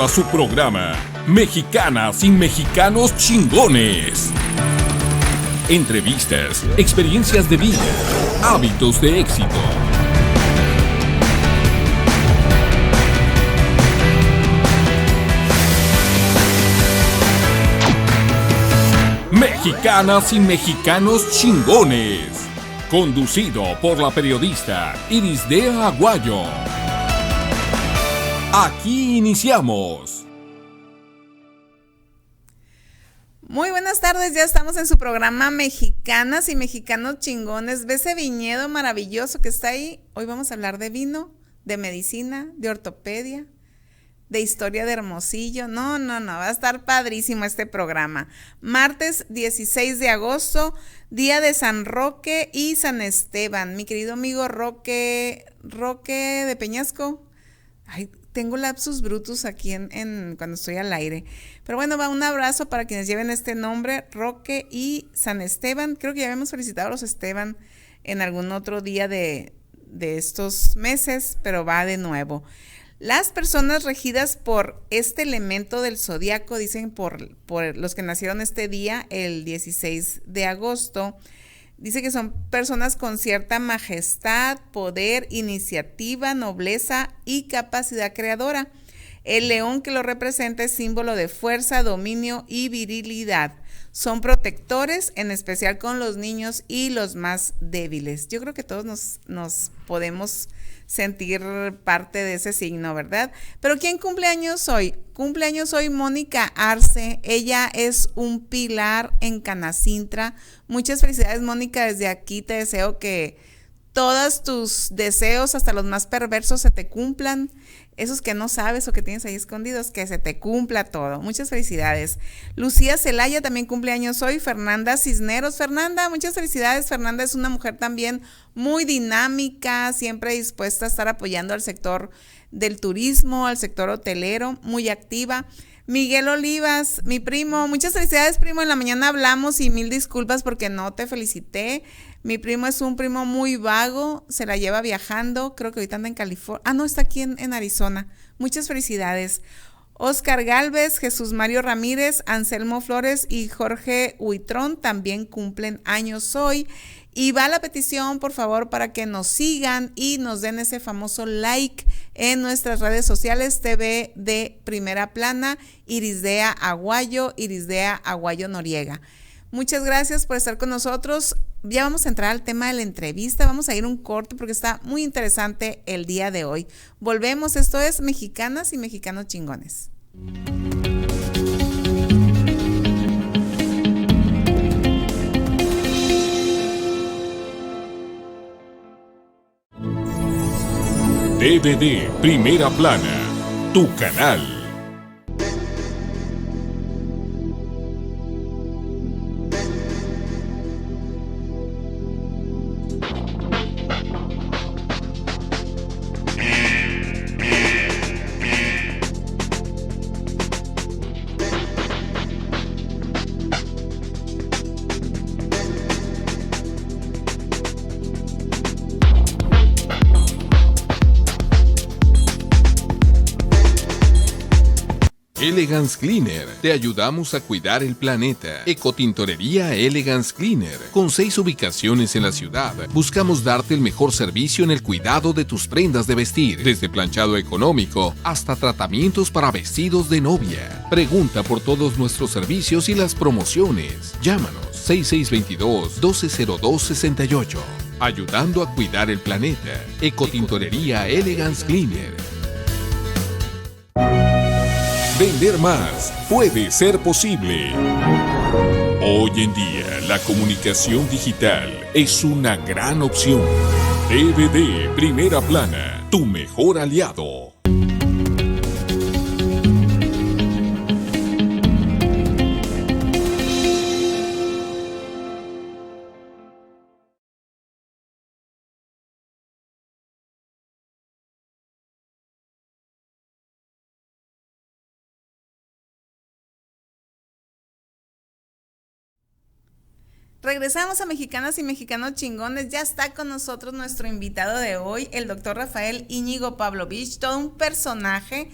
presenta su programa Mexicanas y Mexicanos Chingones. Entrevistas, experiencias de vida, hábitos de éxito. Mexicanas y Mexicanos Chingones. Conducido por la periodista Irisdea Aguayo. Aquí iniciamos. Muy buenas tardes, ya estamos en su programa Mexicanas y Mexicanos Chingones. ¿Ve ese viñedo maravilloso que está ahí? Hoy vamos a hablar de vino, de medicina, de ortopedia, de historia de Hermosillo. No, va a estar padrísimo este programa. Martes 16 de agosto, día de San Roque y San Esteban. Mi querido amigo Roque de Peñasco. Ay, tengo lapsus brutus aquí cuando estoy al aire. Pero bueno, va un abrazo para quienes lleven este nombre, Roque y San Esteban. Creo que ya habíamos felicitado a los Esteban en algún otro día de estos meses, pero va de nuevo. Las personas regidas por este elemento del zodiaco, dicen por los que nacieron este día, el 16 de agosto, dice que son personas con cierta majestad, poder, iniciativa, nobleza y capacidad creadora. El león que lo representa es símbolo de fuerza, dominio y virilidad. Son protectores, en especial con los niños y los más débiles. Yo creo que todos nos podemos sentir parte de ese signo, ¿verdad? Pero ¿quién cumple años hoy? Cumple años hoy Mónica Arce. Ella es un pilar en Canacintra. Muchas felicidades, Mónica. Desde aquí te deseo que todos tus deseos, hasta los más perversos, se te cumplan. Esos que no sabes o que tienes ahí escondidos, que se te cumpla todo. Muchas felicidades. Lucía Celaya también cumple años hoy. Fernanda Cisneros. Fernanda, muchas felicidades. Fernanda es una mujer también muy dinámica, siempre dispuesta a estar apoyando al sector del turismo, al sector hotelero, muy activa. Miguel Olivas, mi primo, muchas felicidades, primo. En la mañana hablamos y mil disculpas porque no te felicité. Mi primo es un primo muy vago, se la lleva viajando, creo que ahorita anda en California. Ah, no, está aquí en Arizona. Muchas felicidades. Oscar Galvez, Jesús Mario Ramírez, Anselmo Flores y Jorge Huitrón también cumplen años hoy. Y va la petición, por favor, para que nos sigan y nos den ese famoso like en nuestras redes sociales, TV de Primera Plana, Irisdea Aguayo Noriega. Muchas gracias por estar con nosotros. Ya vamos a entrar al tema de la entrevista. Vamos a ir un corte porque está muy interesante el día de hoy. Volvemos, esto es Mexicanas y Mexicanos Chingones. DVD Primera Plana, tu canal. Elegance Cleaner. Te ayudamos a cuidar el planeta. Ecotintorería Elegance Cleaner. Con 6 ubicaciones en la ciudad, buscamos darte el mejor servicio en el cuidado de tus prendas de vestir. Desde planchado económico hasta tratamientos para vestidos de novia. Pregunta por todos nuestros servicios y las promociones. Llámanos 6622-120268. Ayudando a cuidar el planeta. Ecotintorería Elegance Cleaner. Vender más puede ser posible. Hoy en día, la comunicación digital es una gran opción. DVD Primera Plana, tu mejor aliado. Regresamos a Mexicanas y Mexicanos Chingones. Ya está con nosotros nuestro invitado de hoy, el doctor Rafael Íñigo Pavlovich, todo un personaje.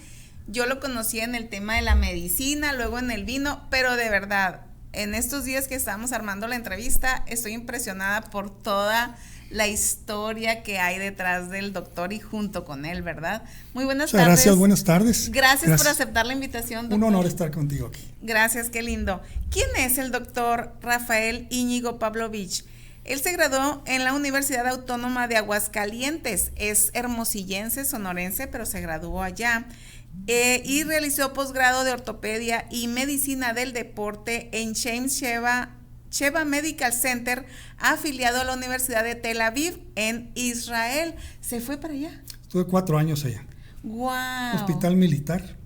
Yo lo conocí en el tema de la medicina, luego en el vino, pero de verdad, en estos días que estábamos armando la entrevista, estoy impresionada por toda la historia que hay detrás del doctor y junto con él, ¿verdad? Muy buenas tardes. Gracias, buenas tardes. Gracias por aceptar la invitación, doctor. Un honor estar contigo aquí. Gracias, qué lindo. ¿Quién es el doctor Rafael Íñigo Pavlovich? Él se graduó en la Universidad Autónoma de Aguascalientes, es hermosillense, sonorense, pero se graduó allá. Y realizó posgrado de ortopedia y medicina del deporte en James Sheba Medical Center, afiliado a la Universidad de Tel Aviv en Israel. ¿Se fue para allá? Estuve 4 años allá. ¡Wow! Hospital militar.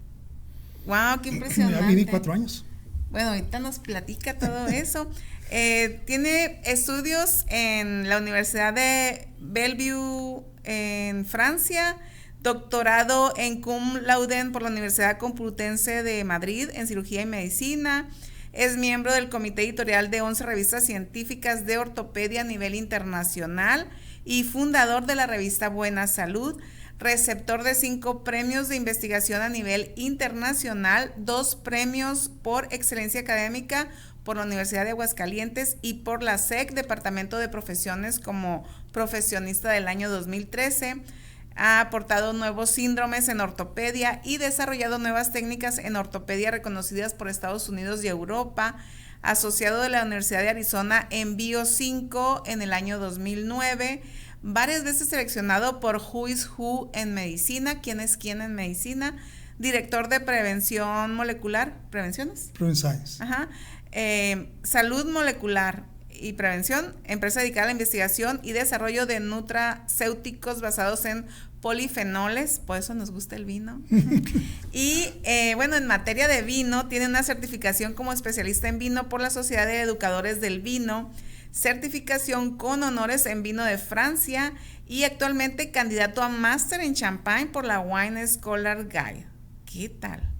¡Wow! ¡Qué impresionante! Ya viví 4 años. Bueno, ahorita nos platica todo eso. Tiene estudios en la Universidad de Bellevue en Francia, doctorado en cum laude por la Universidad Complutense de Madrid en cirugía y medicina. Es miembro del comité editorial de 11 revistas científicas de ortopedia a nivel internacional y fundador de la revista Buena Salud, receptor de 5 premios de investigación a nivel internacional, 2 premios por excelencia académica por la Universidad de Aguascalientes y por la SEC, Departamento de Profesiones, como profesionista del año 2013. Ha aportado nuevos síndromes en ortopedia y desarrollado nuevas técnicas en ortopedia reconocidas por Estados Unidos y Europa. Asociado de la Universidad de Arizona en Bio 5 en el año 2009. Varias veces seleccionado por Who is Who en medicina, quién es quién en medicina. Director de prevención molecular, ¿prevenciones? Science. Ajá. Salud molecular y prevención, empresa dedicada a la investigación y desarrollo de nutracéuticos basados en polifenoles, por eso nos gusta el vino. Y bueno, en materia de vino, tiene una certificación como especialista en vino por la Sociedad de Educadores del Vino, certificación con honores en vino de Francia y actualmente candidato a máster en champagne por la Wine Scholar Guide. ¿Qué tal?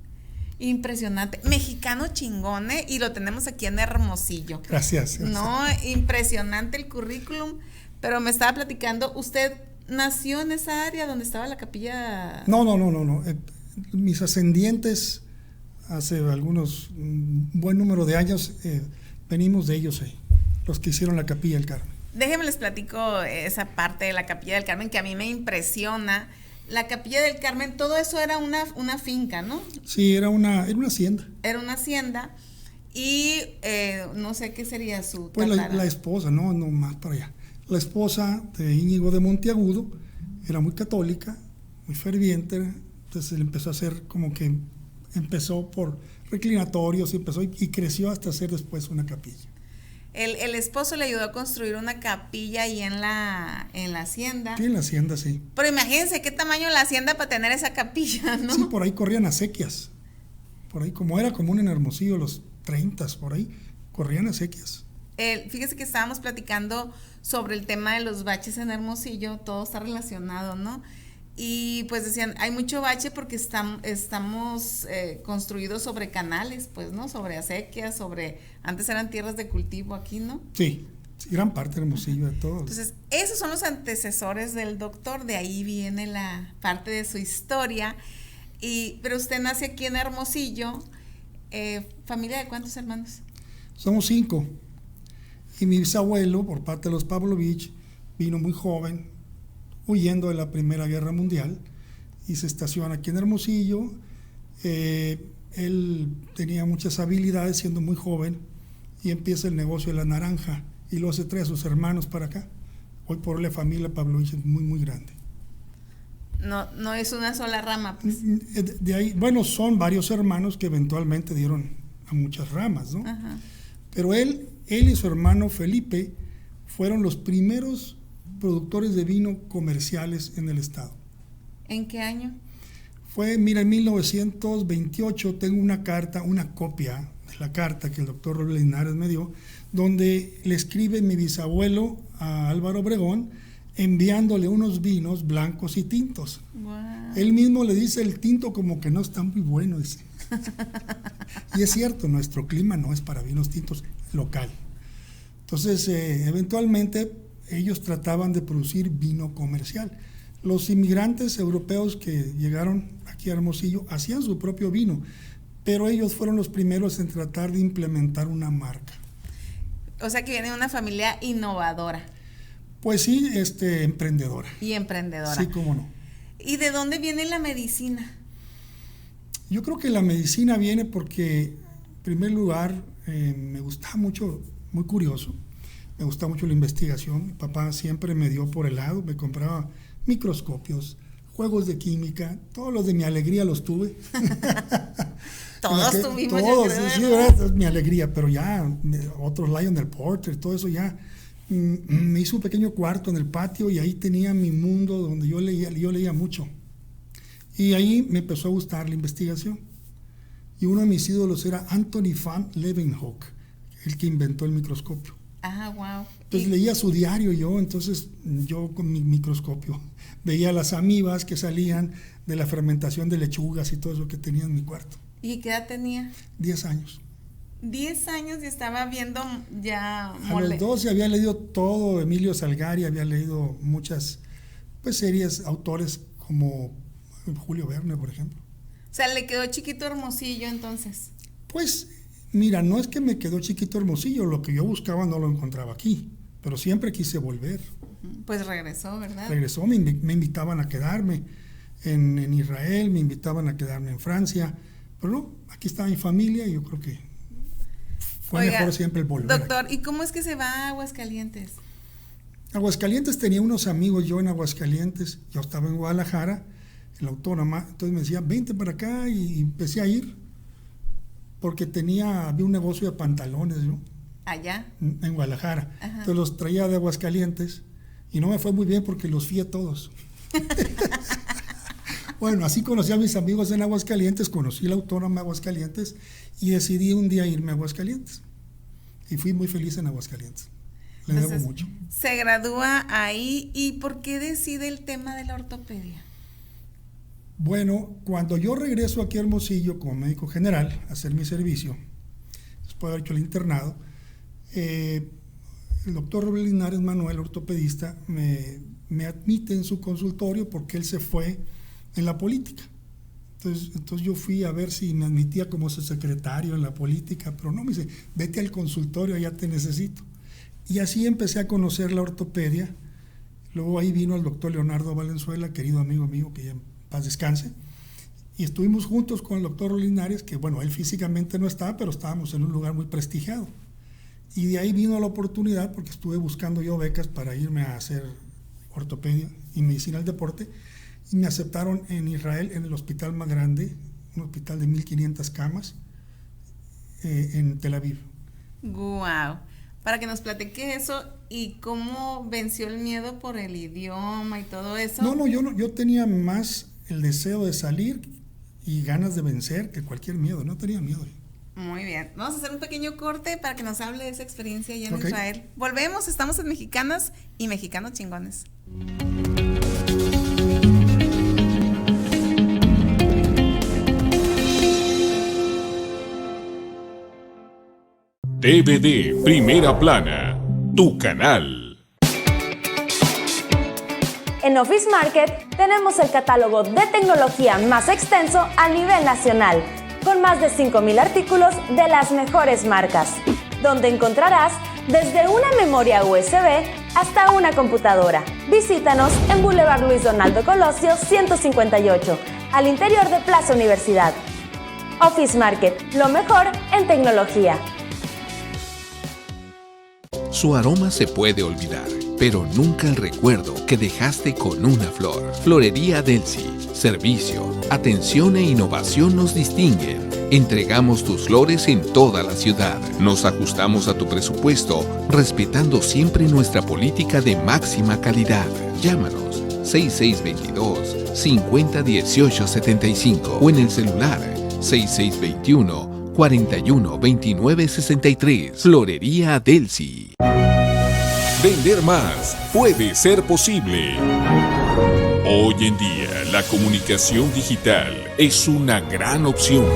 Impresionante, mexicano chingón, y lo tenemos aquí en Hermosillo. Gracias. No, impresionante el currículum, pero me estaba platicando, ¿usted nació en esa área donde estaba la capilla? No. Mis ascendientes, hace un buen número de años, venimos de ellos ahí, los que hicieron la Capilla del Carmen. Déjenme les platico esa parte de la Capilla del Carmen que a mí me impresiona. La Capilla del Carmen, todo eso era una finca, ¿no? Sí, era una hacienda. Era una hacienda y no sé qué sería su pues la esposa, no más para allá. La esposa de Íñigo de Monteagudo era muy católica, muy ferviente, entonces él empezó a hacer como que empezó por reclinatorios y creció hasta hacer después una capilla. El esposo le ayudó a construir una capilla ahí en la hacienda. Sí, en la hacienda, sí. Pero imagínense qué tamaño la hacienda para tener esa capilla, ¿no? Sí, por ahí corrían acequias. Por ahí, como era común en Hermosillo, los 30, por ahí, corrían acequias. Fíjese que estábamos platicando sobre el tema de los baches en Hermosillo, todo está relacionado, ¿no? Y pues decían, hay mucho bache porque estamos construidos sobre canales, pues, ¿no? Sobre acequias, antes eran tierras de cultivo aquí, ¿no? Sí, gran parte de Hermosillo, de todo. Entonces, esos son los antecesores del doctor, de ahí viene la parte de su historia. Pero usted nace aquí en Hermosillo, ¿familia de cuántos hermanos? Somos 5. Y mi bisabuelo, por parte de los Pavlovich, vino muy joven, huyendo de la Primera Guerra Mundial, y se estaciona aquí en Hermosillo. Él tenía muchas habilidades siendo muy joven y empieza el negocio de la naranja y luego se trae a sus hermanos para acá. Hoy por hoy la familia Pavlovich es muy, muy grande. No es una sola rama, pues. De ahí, bueno, son varios hermanos que eventualmente dieron a muchas ramas, ¿no? Ajá. Pero él y su hermano Felipe fueron los primeros productores de vino comerciales en el estado. ¿En qué año? En 1928 tengo una copia de la carta que el doctor Robles Linares me dio, donde le escribe mi bisabuelo a Álvaro Obregón enviándole unos vinos blancos y tintos. Wow. Él mismo le dice el tinto como que no está muy bueno, dice. Y es cierto, nuestro clima no es para vinos tintos local. Entonces, eventualmente ellos trataban de producir vino comercial. Los inmigrantes europeos que llegaron aquí a Hermosillo hacían su propio vino, pero ellos fueron los primeros en tratar de implementar una marca. O sea que viene de una familia innovadora. Pues sí, emprendedora. Y emprendedora. Sí, cómo no. ¿Y de dónde viene la medicina? Yo creo que la medicina viene porque, en primer lugar, me gustaba mucho, muy curioso, me gustaba mucho la investigación. Mi papá siempre me dio por el lado, me compraba microscopios, juegos de química, todos los de mi alegría los tuve. Todos tuvimos, todos, yo creo, sí, ¿no? ¿verdad? Es mi alegría, pero ya otros Lionel Porter, todo eso ya. Me hizo un pequeño cuarto en el patio y ahí tenía mi mundo donde yo leía mucho. Y ahí me empezó a gustar la investigación. Y uno de mis ídolos era Anthony van Leeuwenhoek, el que inventó el microscopio. Ah, wow. Entonces leía su diario entonces yo con mi microscopio veía las amibas que salían de la fermentación de lechugas y todo eso que tenía en mi cuarto. ¿Y qué edad tenía? 10 años. 10 años y estaba viendo ya A los 12 había leído todo, Emilio Salgari, había leído muchas series, autores como Julio Verne, por ejemplo. O sea, le quedó chiquito Hermosillo entonces. Pues mira, no es que me quedó chiquito Hermosillo, lo que yo buscaba no lo encontraba aquí, pero siempre quise volver. Pues regresó, ¿verdad? Regresó, me invitaban a quedarme en Israel, me invitaban a quedarme en Francia, pero no, aquí está mi familia y yo creo que fue mejor siempre el volver. Doctor, ¿y cómo es que se va a Aguascalientes? Aguascalientes, tenía unos amigos yo en Aguascalientes, yo estaba en Guadalajara, en la Autónoma, entonces me decía, vente para acá, y empecé a ir, porque había un negocio de pantalones, ¿no? Allá. En Guadalajara. Ajá. Entonces los traía de Aguascalientes y no me fue muy bien porque los fui a todos. Bueno, así conocí a mis amigos en Aguascalientes, conocí la Autónoma de Aguascalientes y decidí un día irme a Aguascalientes. Y fui muy feliz en Aguascalientes. Le debo mucho. Se gradúa ahí. ¿Y por qué decide el tema de la ortopedia? Bueno, cuando yo regreso aquí a Hermosillo como médico general a hacer mi servicio, después de haber hecho el internado, el doctor Robles Linares Manuel, ortopedista, me admite en su consultorio porque él se fue en la política. Entonces yo fui a ver si me admitía como su secretario en la política, pero no, me dice, vete al consultorio, ya te necesito. Y así empecé a conocer la ortopedia. Luego ahí vino el doctor Leonardo Valenzuela, querido amigo mío, que ya en paz descanse, y estuvimos juntos con el doctor Linares, que bueno, él físicamente no estaba, pero estábamos en un lugar muy prestigiado. Y de ahí vino la oportunidad, porque estuve buscando yo becas para irme a hacer ortopedia y medicina del deporte, y me aceptaron en Israel, en el hospital más grande, un hospital de 1,500 camas, en Tel Aviv. Guau. Para que nos platique eso y cómo venció el miedo por el idioma y todo eso. No, yo tenía más el deseo de salir y ganas de vencer que cualquier miedo, no tenía miedo. Muy bien, vamos a hacer un pequeño corte para que nos hable de esa experiencia allá en Okay. Israel. Volvemos, estamos en Mexicanas y Mexicanos Chingones. DVD Primera Plana, tu canal. En Office Market tenemos el catálogo de tecnología más extenso a nivel nacional, con más de 5,000 artículos de las mejores marcas, donde encontrarás desde una memoria USB hasta una computadora. Visítanos en Boulevard Luis Donaldo Colosio 158, al interior de Plaza Universidad. Office Market, lo mejor en tecnología. Su aroma se puede olvidar, pero nunca el recuerdo que dejaste con una flor. Florería Delcy. Servicio, atención e innovación nos distinguen. Entregamos tus flores en toda la ciudad. Nos ajustamos a tu presupuesto, respetando siempre nuestra política de máxima calidad. Llámanos 6622-501875 o en el celular 6621-412963. Florería Delcy. Vender más puede ser posible. Hoy en día, la comunicación digital es una gran opción.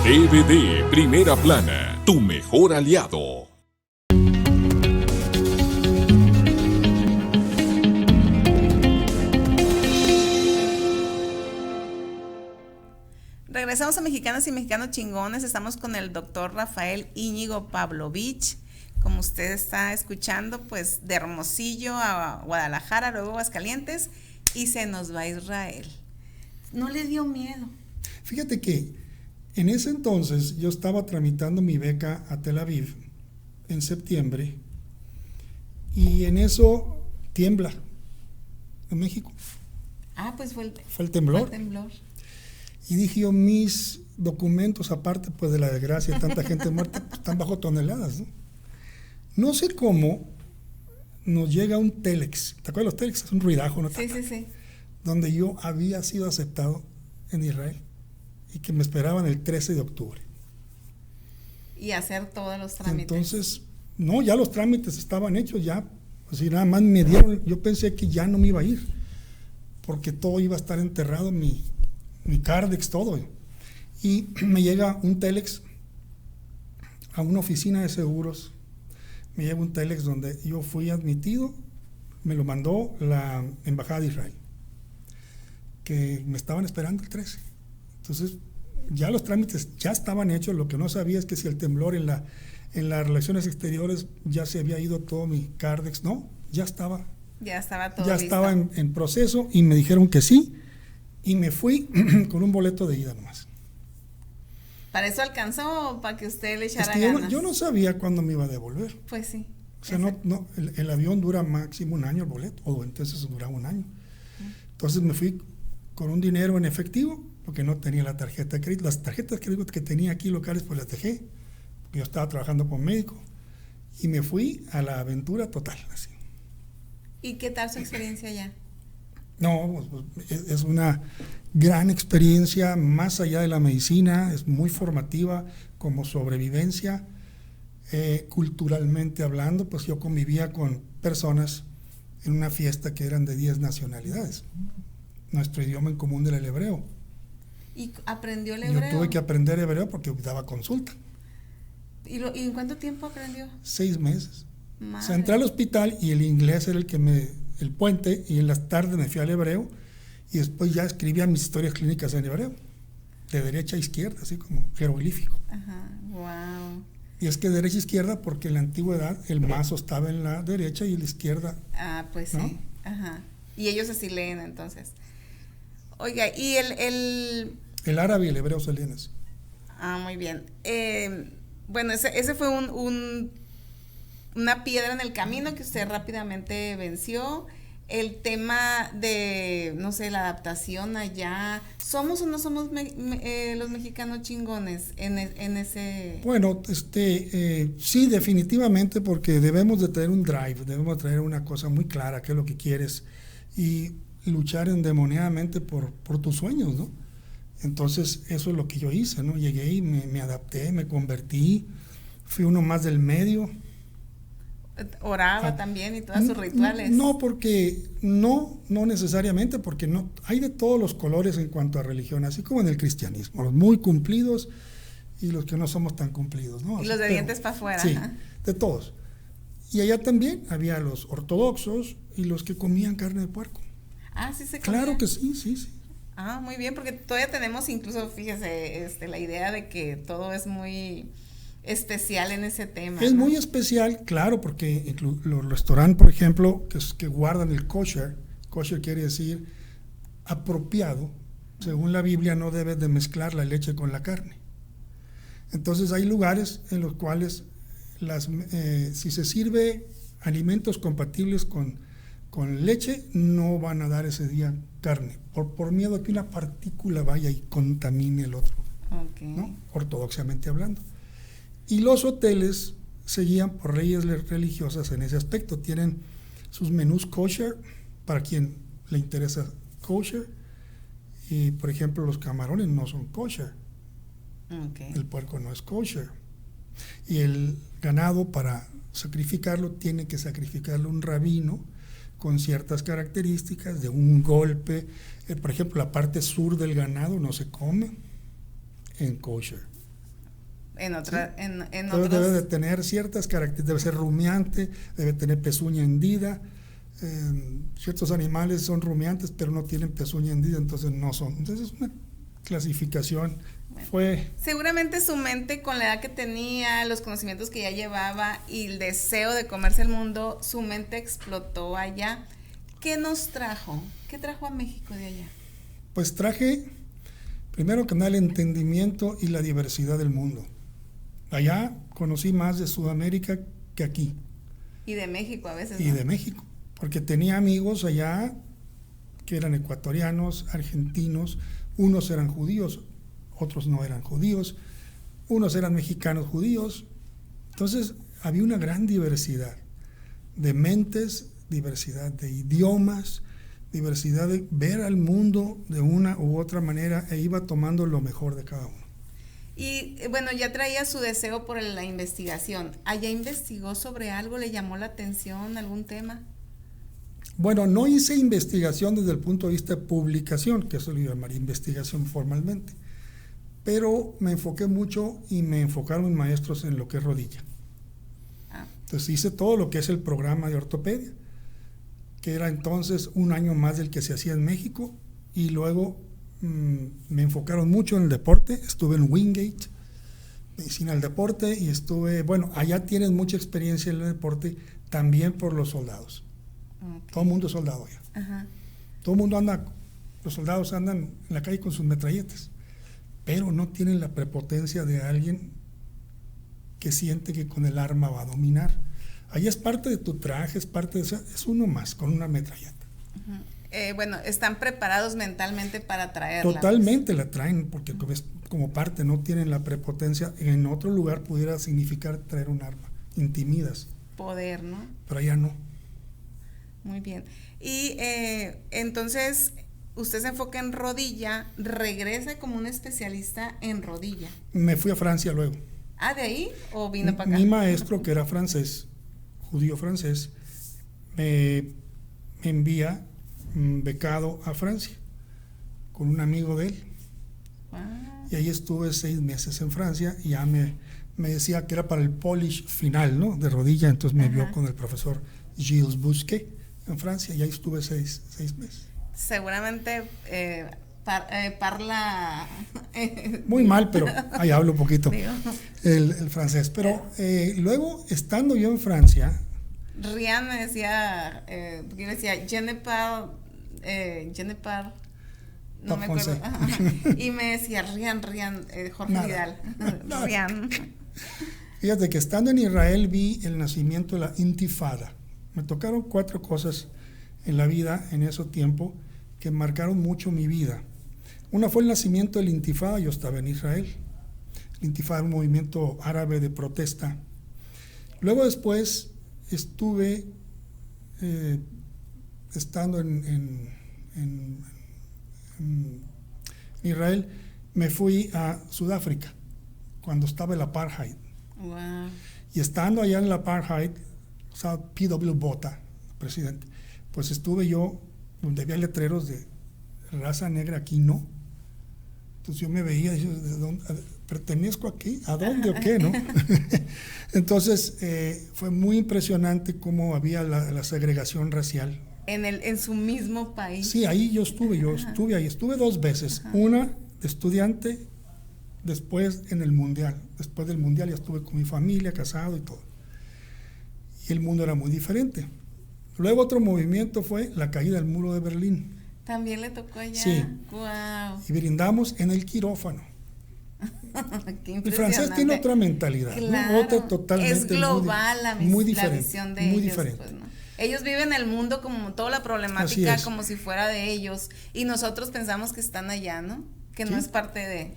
DVD Primera Plana, tu mejor aliado. Regresamos a Mexicanas y Mexicanos Chingones. Estamos con el doctor Rafael Íñigo Pavlovich. Como usted está escuchando, pues de Hermosillo a Guadalajara, luego Aguascalientes, y se nos va a Israel. ¿No le dio miedo? Fíjate que en ese entonces yo estaba tramitando mi beca a Tel Aviv en septiembre, y en eso tiembla en México. Ah, pues fue el temblor. Fue el temblor. Y dije yo, mis documentos, aparte pues de la desgracia de tanta gente muerta, pues, están bajo toneladas, ¿no? No sé cómo nos llega un telex. ¿Te acuerdas de los telex? Es un ruidajo, ¿no? Sí. Donde yo había sido aceptado en Israel y que me esperaban el 13 de octubre. Y hacer todos los trámites. Entonces, no, ya los trámites estaban hechos, ya. Así nada más me dieron, yo pensé que ya no me iba a ir, porque todo iba a estar enterrado, mi Cardex, todo. Y me llega un telex a una oficina de seguros. Me llega un telex donde yo fui admitido, me lo mandó la Embajada de Israel, que me estaban esperando el 13. Entonces, ya los trámites ya estaban hechos. Lo que no sabía es que si el temblor en las relaciones exteriores ya se había ido todo mi Cardex. No, ya estaba. Ya estaba todo ya listo. estaba en proceso, y me dijeron que sí, y me fui con un boleto de ida nomás. ¿Para eso alcanzó o para que usted le echara Es que ganas? yo no sabía cuándo me iba a devolver. Pues sí. O sea, el avión dura máximo un año el boleto, o entonces duraba un año. Entonces me fui con un dinero en efectivo, porque no tenía la tarjeta de crédito. Las tarjetas de crédito que tenía aquí locales, pues las dejé, porque yo estaba trabajando con médico, y me fui a la aventura total, así. ¿Y qué tal su experiencia allá? No, pues, es una gran experiencia más allá de la medicina, es muy formativa como sobrevivencia. Culturalmente hablando, pues yo convivía con personas en una fiesta que eran de 10 nacionalidades. Nuestro idioma en común era el hebreo. ¿Y aprendió el hebreo? Yo tuve que aprender hebreo porque daba consulta. ¿Y en cuánto tiempo aprendió? 6 meses. Madre. O sea, entré al hospital y el inglés era el puente, y en las tardes me fui al hebreo, y después ya escribía mis historias clínicas en hebreo, de derecha a izquierda, así como jeroglífico. Ajá, wow. Y es que derecha a izquierda porque en la antigüedad el mazo estaba en la derecha y en la izquierda. Ah, pues ¿no? sí. Ajá. Y ellos así leen entonces. Oiga, y El árabe y el hebreo se leen así. Ah, muy bien. Bueno, ese fue una piedra en el camino que usted rápidamente venció. El tema de, no sé, la adaptación allá. ¿Somos o no somos los mexicanos chingones en ese...? Bueno, sí, definitivamente, porque debemos de tener un drive, debemos de tener una cosa muy clara, qué es lo que quieres, y luchar endemoniadamente por tus sueños, ¿no? Entonces, eso es lo que yo hice, ¿no? Llegué y me adapté, me convertí, fui uno más del medio. ¿Oraba también y todos sus rituales? No, porque no necesariamente, porque no hay de todos los colores en cuanto a religión, así como en el cristianismo, los muy cumplidos y los que no somos tan cumplidos, ¿no? Y los de dientes para afuera. Sí, ajá. de todos. Y allá también había los ortodoxos y los que comían carne de puerco. Ah, sí se comía. Claro que sí. Ah, muy bien, porque todavía tenemos incluso, fíjese, la idea de que todo es muy especial en ese tema. Es ¿no? muy especial, claro, porque los restaurantes, por ejemplo, que guardan el kosher quiere decir apropiado, según la Biblia no debes de mezclar la leche con la carne. Entonces hay lugares en los cuales si se sirve alimentos compatibles con leche, no van a dar ese día carne, por miedo a que una partícula vaya y contamine el otro, Okay. ¿no? Ortodoxamente hablando. Y los hoteles se guían por leyes religiosas en ese aspecto. Tienen sus menús kosher, para quien le interesa kosher, y por ejemplo los camarones no son kosher. Okay. El puerco no es kosher. Y el ganado, para sacrificarlo, tiene que sacrificarlo un rabino con ciertas características, de un golpe. Por ejemplo, la parte sur del ganado no se come en kosher. En otra, ¿sí? en Debe otros... de tener ciertas características, debe ser rumiante, debe tener pezuña hendida. Ciertos animales son rumiantes, pero no tienen pezuña hendida, entonces no son. Entonces es una clasificación Seguramente su mente, con la edad que tenía, los conocimientos que ya llevaba y el deseo de comerse el mundo, su mente explotó allá. ¿Qué nos trajo? ¿Qué trajo a México de allá? Pues traje, primero que nada, el entendimiento y la diversidad del mundo. Allá conocí más de Sudamérica que aquí. Y de México a veces, Y de México, porque tenía amigos allá que eran ecuatorianos, argentinos, unos eran judíos, otros no eran judíos, unos eran mexicanos judíos. Entonces había una gran diversidad de mentes, diversidad de idiomas, diversidad de ver al mundo de una u otra manera, e iba tomando lo mejor de cada uno. Y bueno, ya traía su deseo por la investigación. ¿Allá investigó sobre algo? ¿Le llamó la atención algún tema? Bueno, no hice investigación desde el punto de vista de publicación, que eso lo llamaría investigación formalmente, pero me enfoqué mucho y me enfocaron mis maestros en lo que es rodilla. Entonces hice todo lo que es el programa de ortopedia, que era entonces un año más del que se hacía en México, y luego me enfocaron mucho en el deporte. Estuve en Wingate, medicina del deporte, y allá tienen mucha experiencia en el deporte, también por los soldados. Okay. Todo el mundo es soldado allá. Ajá. Todo el mundo los soldados andan en la calle con sus metralletas, pero no tienen la prepotencia de alguien que siente que con el arma va a dominar. Ahí es parte de tu traje, es uno más con una metralleta. Bueno, están preparados mentalmente para traerla. Totalmente la traen, porque como parte, no tienen la prepotencia. En otro lugar pudiera significar traer un arma, intimidas. Poder, ¿no? Pero allá no. Muy bien. Y entonces, usted se enfoca en rodilla, regresa como un especialista en rodilla. Me fui a Francia luego. ¿Ah, de ahí? ¿O vino para acá? Mi maestro, que era francés, judío francés, me envía becado a Francia con un amigo de él. Wow. Y ahí estuve 6 meses en Francia, y ya me decía que era para el polish final, ¿no?, de rodilla. Entonces me vio con el profesor Gilles Busquet en Francia, y ahí estuve 6 meses. Seguramente parla muy mal, pero ahí hablo un poquito el francés. Pero luego, estando yo en Francia, Rian me decía, yo decía, je ne parle, no me acuerdo. Y me decía Rian, Jorge Vidal. Rian. Fíjate que estando en Israel vi el nacimiento de la Intifada. Me tocaron 4 cosas en la vida en ese tiempo que marcaron mucho mi vida. Una fue el nacimiento del Intifada. Yo estaba en Israel. El Intifada era un movimiento árabe de protesta. Luego después estuve estando en Israel, me fui a Sudáfrica cuando estaba el apartheid. Wow. Y estando allá en el apartheid, o sea, P.W. Botha, presidente, pues estuve yo donde había letreros de raza negra, aquí no. Entonces yo me veía y dije, ¿de dónde? ¿Pertenezco aquí? ¿A dónde o qué, no? Entonces fue muy impresionante cómo había la segregación racial. En su mismo país. Sí, ahí yo estuve ahí, estuve 2 veces. Una de estudiante, después en el mundial. Después del mundial ya estuve con mi familia, casado y todo. Y el mundo era muy diferente. Luego otro movimiento fue la caída del muro de Berlín. ¿También le tocó allá? Sí. Wow. Y brindamos en el quirófano. Qué el francés tiene otra mentalidad, claro, ¿no? Otra totalmente. Es global muy diferente, la visión de muy ellos. Diferente. Pues, ¿no? Ellos viven el mundo como toda la problemática como si fuera de ellos, y nosotros pensamos que están allá, ¿no? Que no es parte de...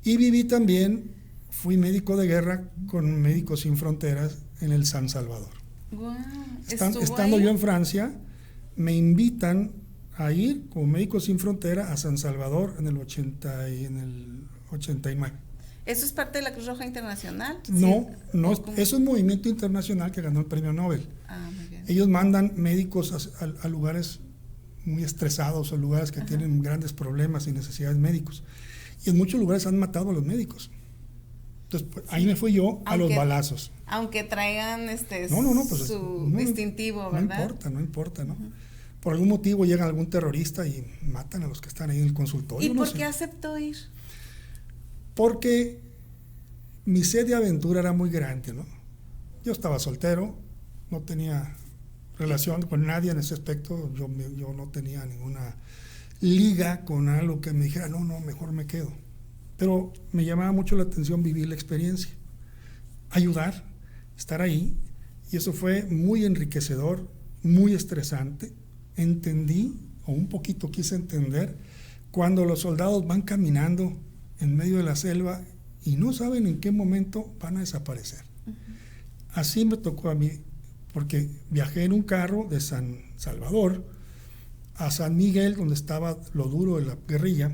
Y viví también, fui médico de guerra con Médicos Sin Fronteras en el San Salvador. Wow. Estando yo en Francia, me invitan a ir como Médicos Sin Frontera a San Salvador en el 89. ¿Eso es parte de la Cruz Roja Internacional? No, ¿sí? No, es un movimiento internacional que ganó el premio Nobel. Muy bien. Ellos mandan médicos a lugares muy estresados, o lugares que tienen grandes problemas y necesidades médicos. Y en muchos lugares han matado a los médicos. Entonces, pues, ahí me fui yo a los balazos. Aunque traigan pues, su distintivo, ¿verdad? No importa, ¿no? Por algún motivo llega algún terrorista y matan a los que están ahí en el consultorio. ¿Y por qué aceptó ir? porque mi sed de aventura era muy grande, ¿no? Yo estaba soltero, no tenía relación con nadie en ese aspecto, yo no tenía ninguna liga con algo que me dijera, no, mejor me quedo. Pero me llamaba mucho la atención vivir la experiencia, ayudar, estar ahí, y eso fue muy enriquecedor, muy estresante. Entendí, o un poquito quise entender, cuando los soldados van caminando en medio de la selva y no saben en qué momento van a desaparecer. Así me tocó a mí, porque viajé en un carro de San Salvador a San Miguel, donde estaba lo duro de la guerrilla,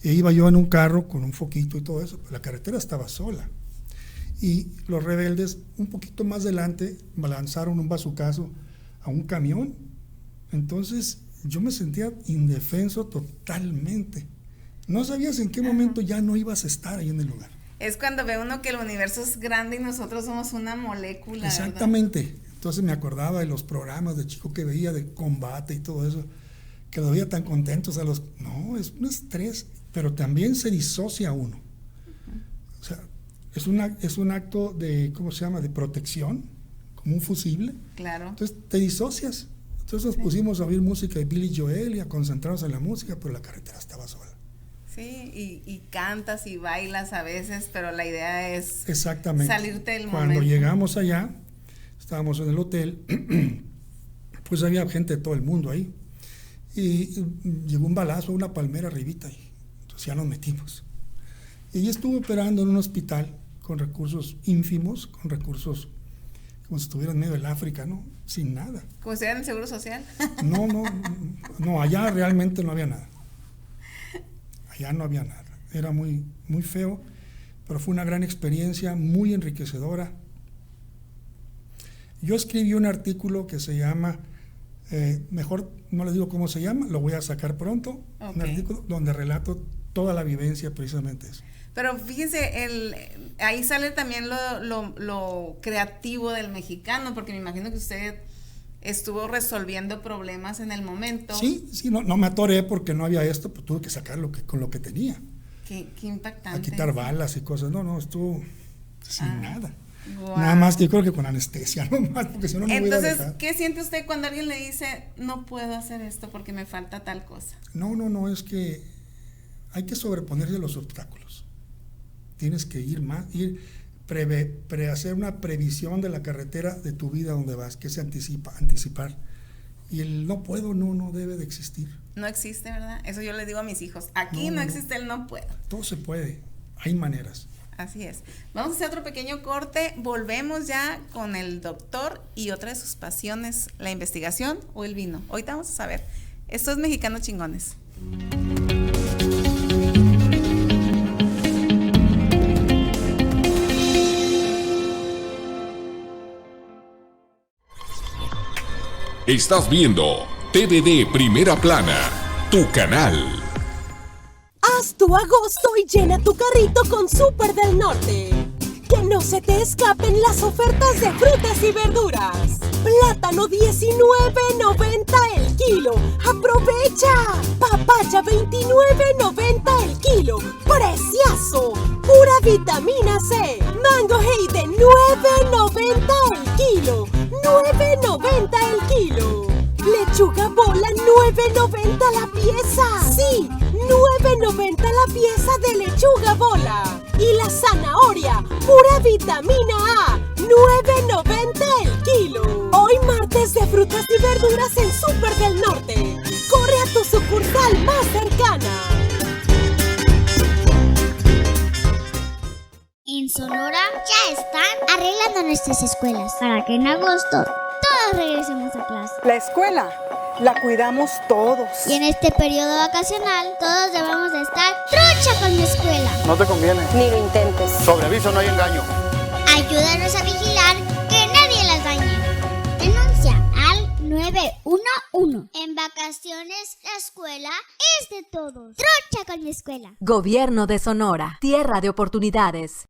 e iba yo en un carro con un foquito y todo eso, pero la carretera estaba sola. Y los rebeldes, un poquito más adelante, lanzaron un bazucazo a un camión. Entonces yo me sentía indefenso totalmente. No sabías en qué momento ya no ibas a estar ahí en el lugar. Es cuando ve uno que el universo es grande y nosotros somos una molécula. Exactamente. ¿Verdad? Entonces me acordaba de los programas de chico que veía de combate y todo eso, que los veía tan contentos a los... No, es un estrés, pero también se disocia uno. O sea, es un acto de, ¿cómo se llama?, de protección, como un fusible. Claro. Entonces te disocias. Entonces nos pusimos a oír música de Billy Joel y a concentrarnos en la música, pero la carretera estaba sola. Sí, y cantas y bailas a veces, pero la idea es exactamente salirte del momento. Cuando llegamos allá, estábamos en el hotel, pues había gente de todo el mundo ahí, y llegó un balazo a una palmera arribita, y entonces ya nos metimos. Y ella estuvo operando en un hospital con recursos ínfimos, con recursos como si estuviera en medio del África, ¿no? Sin nada. ¿Como si fuera en el Seguro Social? No, allá realmente no había nada. Allá no había nada. Era muy, muy feo, pero fue una gran experiencia, muy enriquecedora. Yo escribí un artículo que se llama, mejor no les digo cómo se llama, lo voy a sacar pronto, okay. Un artículo donde relato toda la vivencia, precisamente eso. Pero fíjense, ahí sale también lo creativo del mexicano, porque me imagino que usted estuvo resolviendo problemas en el momento. Sí, no me atoré porque no había esto, pues tuve que sacar con lo que tenía. Qué impactante. A quitar balas y cosas, estuvo sin nada. Wow. Nada más que yo creo que con anestesia, no más, porque si no hubiera Entonces, dejado. ¿qué siente usted cuando alguien le dice, no puedo hacer esto porque me falta tal cosa? No, es que hay que sobreponerse a los obstáculos. Tienes que ir más, hacer una previsión de la carretera de tu vida donde vas, que se anticipar. Y el no puedo, no debe de existir. No existe, ¿verdad? Eso yo les digo a mis hijos. Aquí no existe el no puedo. Todo se puede, hay maneras. Así es. Vamos a hacer otro pequeño corte. Volvemos ya con el doctor y otra de sus pasiones, la investigación o el vino. Ahorita vamos a saber. Esto es Mexicanos Chingones. Estás viendo TVD Primera Plana, tu canal. Haz tu agosto y llena tu carrito con Súper del Norte. Que no se te escapen las ofertas de frutas y verduras. Plátano $19.90 el kilo. ¡Aprovecha! Papaya $29.90 el kilo. ¡Preciazo! Pura vitamina C. Mango Hayden $9.90 el kilo. $9.90 el kilo. Lechuga bola $9.90 la pieza. Sí, $9.90 la pieza de lechuga bola. Y la zanahoria, pura vitamina A, $9.90 el kilo. Hoy martes de frutas y verduras en Súper del Norte. Corre a tu sucursal más cercana. En Sonora ya están arreglando nuestras escuelas para que en agosto todos regresemos a clase. La escuela la cuidamos todos. Y en este periodo vacacional todos debemos de estar trucha con la escuela. No te conviene. Ni lo intentes. Sobre aviso no hay engaño. Ayúdanos a vigilar que nadie las dañe. Denuncia al 911. En vacaciones la escuela es de todos. Trucha con la escuela. Gobierno de Sonora, tierra de oportunidades.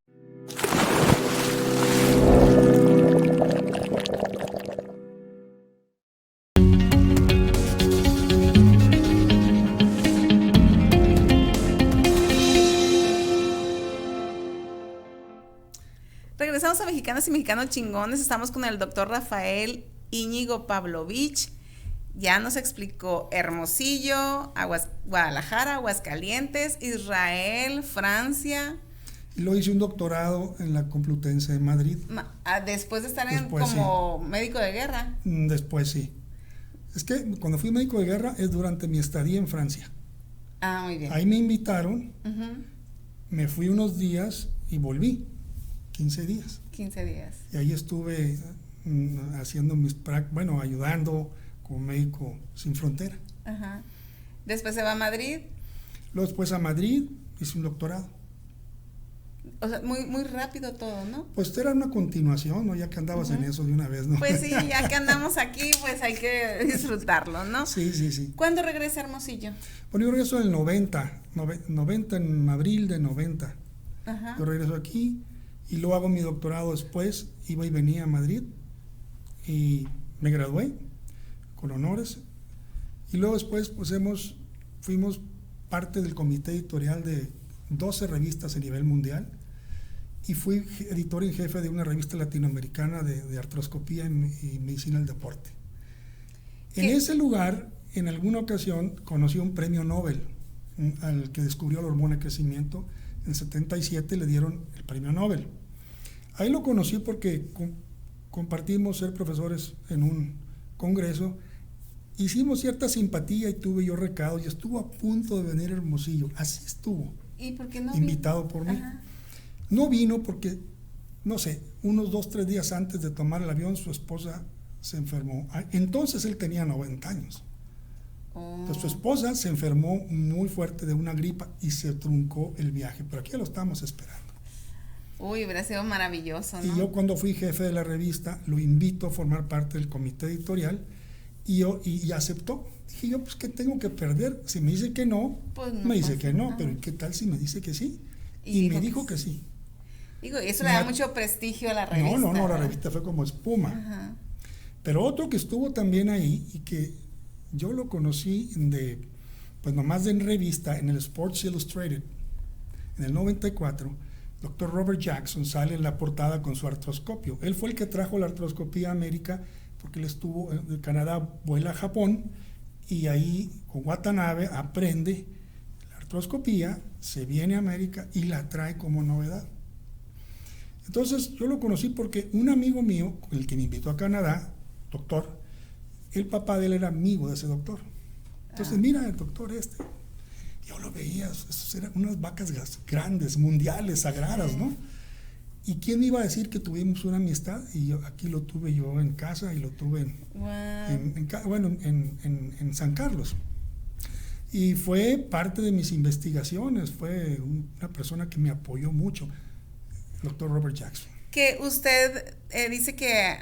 mexicanas y mexicanos chingones. Estamos con el doctor Rafael Íñigo Pavlovich. Ya nos explicó Hermosillo, Guadalajara, Aguascalientes, Israel, Francia. Y luego hice un doctorado en la Complutense de Madrid. Después de estar Después, como médico de guerra. Después sí. Es que cuando fui médico de guerra es durante mi estadía en Francia. Ah, muy bien. Ahí me invitaron, me fui unos días y volví, 15 días. 15 días. Y ahí estuve haciendo ayudando como médico sin frontera. Ajá. Después se va a Madrid. Luego después a Madrid hice un doctorado. O sea, muy, muy rápido todo, ¿no? Pues era una continuación, ¿no? Ya que andabas en eso de una vez, ¿no? Pues sí, ya que andamos aquí, pues hay que disfrutarlo, ¿no? Sí. ¿Cuándo regresa a Hermosillo? Bueno, yo regreso en el 90, en abril de 90. Ajá. Yo regreso aquí y luego hago mi doctorado después, iba y venía a Madrid y me gradué con honores. Y luego después pues fuimos parte del comité editorial de 12 revistas a nivel mundial y fui editor en jefe de una revista latinoamericana de artroscopía y medicina del deporte. En ese lugar, en alguna ocasión, conocí un premio Nobel al que descubrió la hormona de crecimiento. En 77 le dieron el premio Nobel. Ahí lo conocí porque compartimos ser profesores en un congreso. Hicimos cierta simpatía y tuve yo recados y estuvo a punto de venir a Hermosillo. Así estuvo. ¿Y por qué no invitado por mí. Ajá. No vino porque, no sé, unos 2-3 días antes de tomar el avión, su esposa se enfermó. Entonces él tenía 90 años. Entonces su esposa se enfermó muy fuerte de una gripa y se truncó el viaje. Pero aquí ya lo estamos esperando. Uy, hubiera sido maravilloso, ¿no? Y yo cuando fui jefe de la revista, lo invito a formar parte del comité editorial y aceptó. Dije yo, pues, ¿qué tengo que perder? Si me dice que no, pues no me dice pasa que no, nada. pero ¿qué tal si me dice que sí? Y me dijo que sí. Digo, eso le da mucho prestigio a la revista. No, la revista fue como espuma. Ajá. Pero otro que estuvo también ahí y que yo lo conocí nomás en revista, en el Sports Illustrated, en el 94, Dr. Robert Jackson sale en la portada con su artroscopio. Él fue el que trajo la artroscopía a América porque él estuvo en Canadá, vuela a Japón y ahí con Watanabe aprende la artroscopía, se viene a América y la trae como novedad. Entonces yo lo conocí porque un amigo mío, el que me invitó a Canadá, doctor, el papá de él era amigo de ese doctor. Entonces, mira el doctor yo lo veía, esos eran unas vacas grandes, mundiales, sagradas, ¿no? ¿Y quién iba a decir que tuvimos una amistad? Y aquí lo tuve yo en casa y lo tuve en San Carlos. Y fue parte de mis investigaciones, fue una persona que me apoyó mucho, el doctor Robert Jackson. Que usted dice que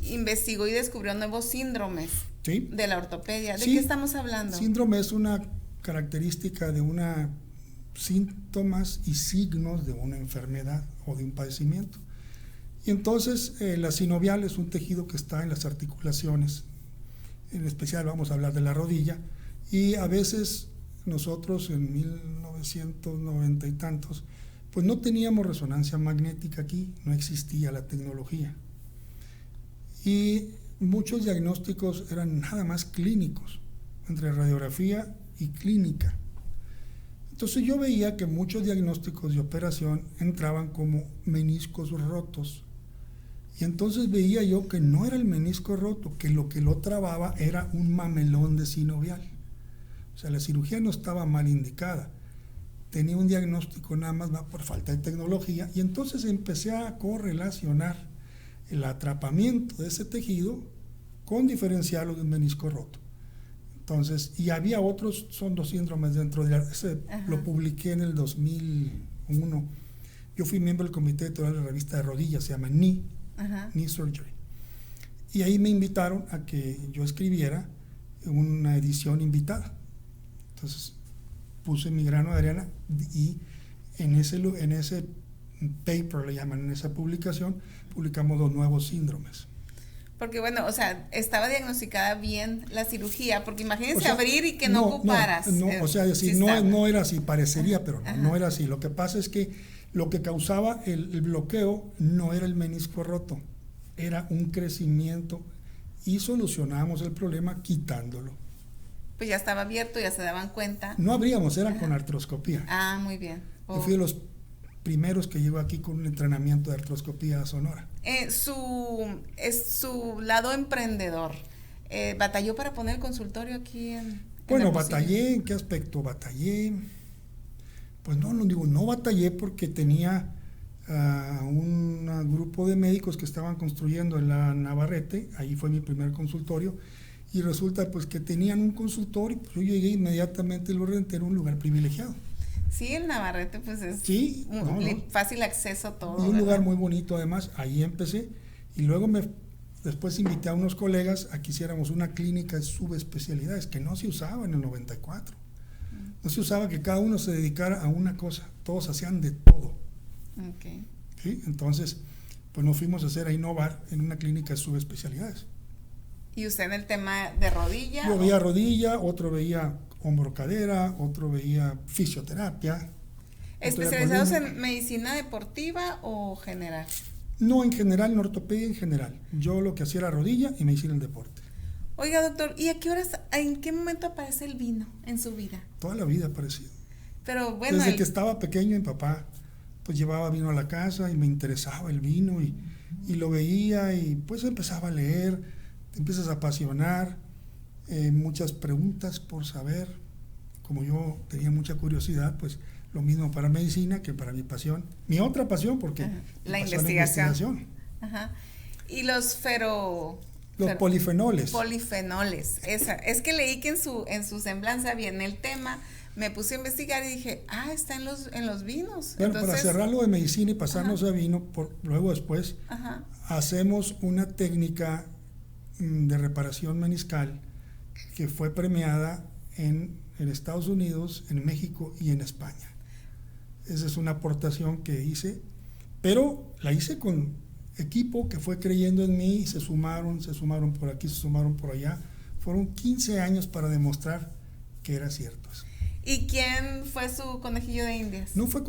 investigó y descubrió nuevos síndromes de la ortopedia. ¿De qué estamos hablando? Síndrome es una característica de síntomas y signos de una enfermedad o de un padecimiento. Y entonces la sinovial es un tejido que está en las articulaciones, en especial vamos a hablar de la rodilla, y a veces nosotros en 1990 y tantos pues no teníamos resonancia magnética aquí, no existía la tecnología. Y muchos diagnósticos eran nada más clínicos, entre radiografía y clínica. Entonces yo veía que muchos diagnósticos de operación entraban como meniscos rotos. Y entonces veía yo que no era el menisco roto, que lo trababa era un mamelón de sinovial. O sea, la cirugía no estaba mal indicada. Tenía un diagnóstico nada más por falta de tecnología y entonces empecé a correlacionar el atrapamiento de ese tejido con diferenciarlo de un menisco roto. Entonces, y había otros, son 2 síndromes dentro de lo publiqué en el 2001. Yo fui miembro del comité editorial de la revista de rodillas, se llama Knee Surgery. Y ahí me invitaron a que yo escribiera una edición invitada. Entonces, puse mi grano de arena y en ese paper, le llaman, en esa publicación, publicamos 2 nuevos síndromes. Porque bueno, o sea, estaba diagnosticada bien la cirugía, porque imagínense abrir y que no ocuparas. No, o sea, no era así, parecería, pero no era así. Lo que pasa es que Lo que causaba el bloqueo no era el menisco roto, era un crecimiento y solucionábamos el problema quitándolo. Pues ya estaba abierto, ya se daban cuenta. No abríamos, era con artroscopía. Ah, muy bien. Yo fui de los primeros que llegó aquí con un entrenamiento de artroscopía a Sonora. Su lado emprendedor, ¿batalló para poner el consultorio aquí Bueno, batallé, ¿en qué aspecto? Batallé, pues no batallé porque tenía un grupo de médicos que estaban construyendo en la Navarrete, ahí fue mi primer consultorio, y resulta pues que tenían un consultorio, pues yo llegué inmediatamente y lo renté en un lugar privilegiado. Sí, el Navarrete pues es fácil acceso a todo. Y un lugar muy bonito además, ahí empecé, y luego después invité a unos colegas a que hiciéramos una clínica de subespecialidades, que no se usaba en el 94. No se usaba que cada uno se dedicara a una cosa, todos hacían de todo. Okay. ¿Sí? Entonces, pues nos fuimos a innovar en una clínica de subespecialidades. ¿Y usted en el tema de rodilla? Yo veía rodilla, otro veía hombro-cadera, otro veía fisioterapia. ¿Especializados en medicina deportiva o general? No, en general, en ortopedia en general. Yo lo que hacía era rodilla y medicina del deporte. Oiga, doctor, ¿y en qué momento aparece el vino en su vida? Toda la vida ha aparecido. Pero bueno, desde que estaba pequeño, mi papá pues llevaba vino a la casa y me interesaba el vino y lo veía y pues empezaba a leer, te empiezas a apasionar, muchas preguntas por saber. Como yo tenía mucha curiosidad, pues lo mismo para medicina que para mi pasión. Mi otra pasión, porque la investigación. Ajá. Y los polifenoles. Polifenoles. Es que leí que en su semblanza viene el tema, me puse a investigar y dije, está en los vinos. Bueno, entonces, para cerrarlo de medicina y pasarnos a vino, luego después hacemos una técnica de reparación meniscal que fue premiada en Estados Unidos, en México y en España. Esa es una aportación que hice, pero la hice con equipo que fue creyendo en mí y se sumaron por aquí, se sumaron por allá. Fueron 15 años para demostrar que era cierto eso. ¿Y quién fue su conejillo de indias? No fue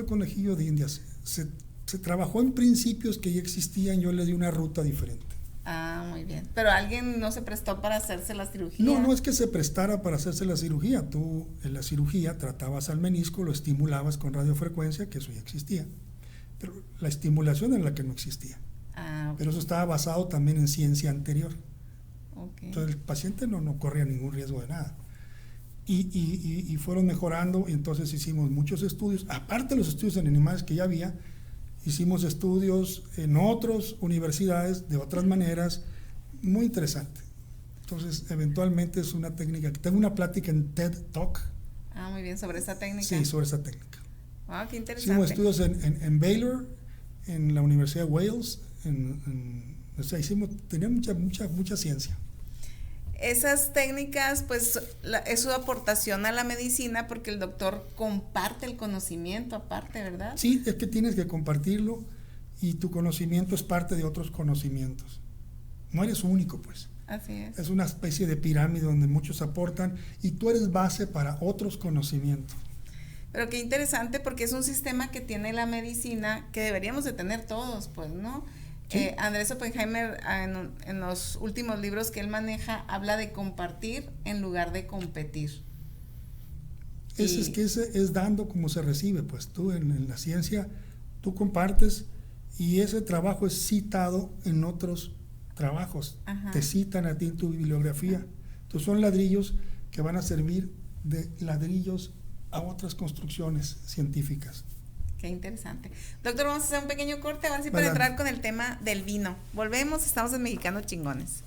conejillo de indias. Se trabajó en principios que ya existían, yo le di una ruta diferente. Ah, muy bien. ¿Pero alguien no se prestó para hacerse la cirugía? No es que se prestara para hacerse la cirugía. Tú en la cirugía tratabas al menisco, lo estimulabas con radiofrecuencia, que eso ya existía. Pero la estimulación era la que no existía. Okay. Pero eso estaba basado también en ciencia anterior. Okay. Entonces el paciente no corría ningún riesgo de nada. Y fueron mejorando, y entonces hicimos muchos estudios, aparte de los estudios en animales que ya había, hicimos estudios en otras universidades de otras maneras, muy interesante. Entonces, eventualmente es una técnica, tengo una plática en TED Talk. Muy bien, sobre esa técnica. Sí, sobre esa técnica. Wow, qué interesante. Hicimos estudios en Baylor, en la Universidad de Wales, tenía mucha ciencia. Esas técnicas, pues, es su aportación a la medicina porque el doctor comparte el conocimiento aparte, ¿verdad? Sí, es que tienes que compartirlo y tu conocimiento es parte de otros conocimientos. No eres único, pues. Así es. Es una especie de pirámide donde muchos aportan y tú eres base para otros conocimilos. Pero qué interesante porque es un sistema que tiene la medicina que deberíamos de tener todos, pues, ¿no? Sí. Andrés Oppenheimer en los últimos libros que él maneja habla de compartir en lugar de competir. Es dando como se recibe, pues tú en la ciencia tú compartes y ese trabajo es citado en otros trabajos. Te citan a ti en tu bibliografía. Entonces son ladrillos que van a servir de ladrillos a otras construcciones científicas. Qué interesante. Doctor, vamos a hacer un pequeño corte, ahora sí para entrar con el tema del vino. Volvemos, estamos en Mexicanos Chingones.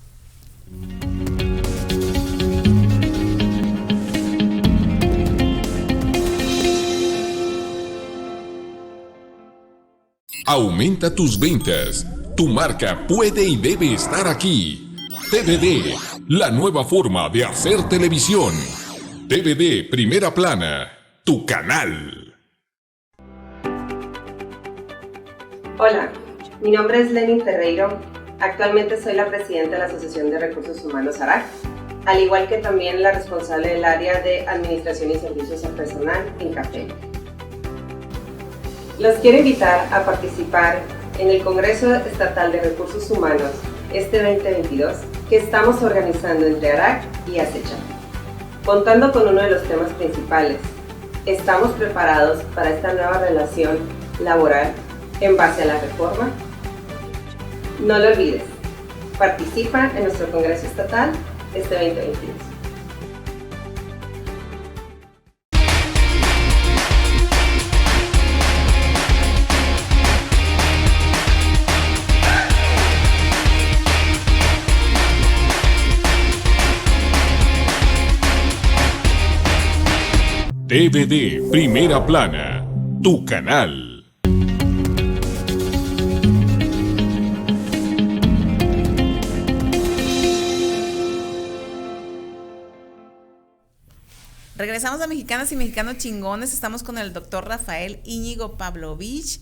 Aumenta tus ventas. Tu marca puede y debe estar aquí. TVD, la nueva forma de hacer televisión. TVD Primera Plana, tu canal. Hola, mi nombre es Lenin Ferreiro. Actualmente soy la presidenta de la Asociación de Recursos Humanos ARAC, al igual que también la responsable del área de Administración y Servicios al Personal en CAFE. Los quiero invitar a participar en el Congreso Estatal de Recursos Humanos este 2022 que estamos organizando entre ARAC y ASECHA. Contando con uno de los temas principales, ¿estamos preparados para esta nueva relación laboral en base a la reforma? No lo olvides, participa en nuestro Congreso Estatal este 2022. TVD Primera Plana, tu canal. Regresamos a Mexicanas y Mexicanos Chingones. Estamos con el doctor Rafael Íñigo Pavlovich.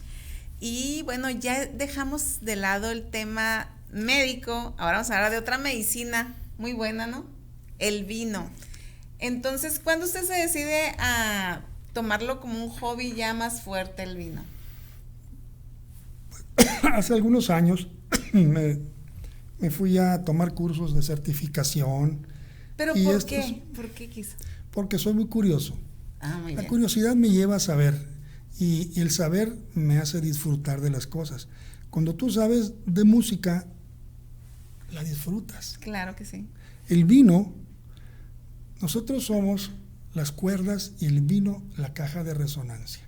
Y bueno, ya dejamos de lado el tema médico. Ahora vamos a hablar de otra medicina muy buena, ¿no? El vino. Entonces, ¿cuándo usted se decide a tomarlo como un hobby ya más fuerte, el vino? Hace algunos años me fui a tomar cursos de certificación. ¿Pero por qué? ¿Por qué quiso? Porque soy muy curioso. Muy La bien. curiosidad me lleva a saber y el saber me hace disfrutar de las cosas. Cuando tú sabes de música, la disfrutas. Claro que sí. El vino, nosotros somos las cuerdas y el vino la caja de resonancia.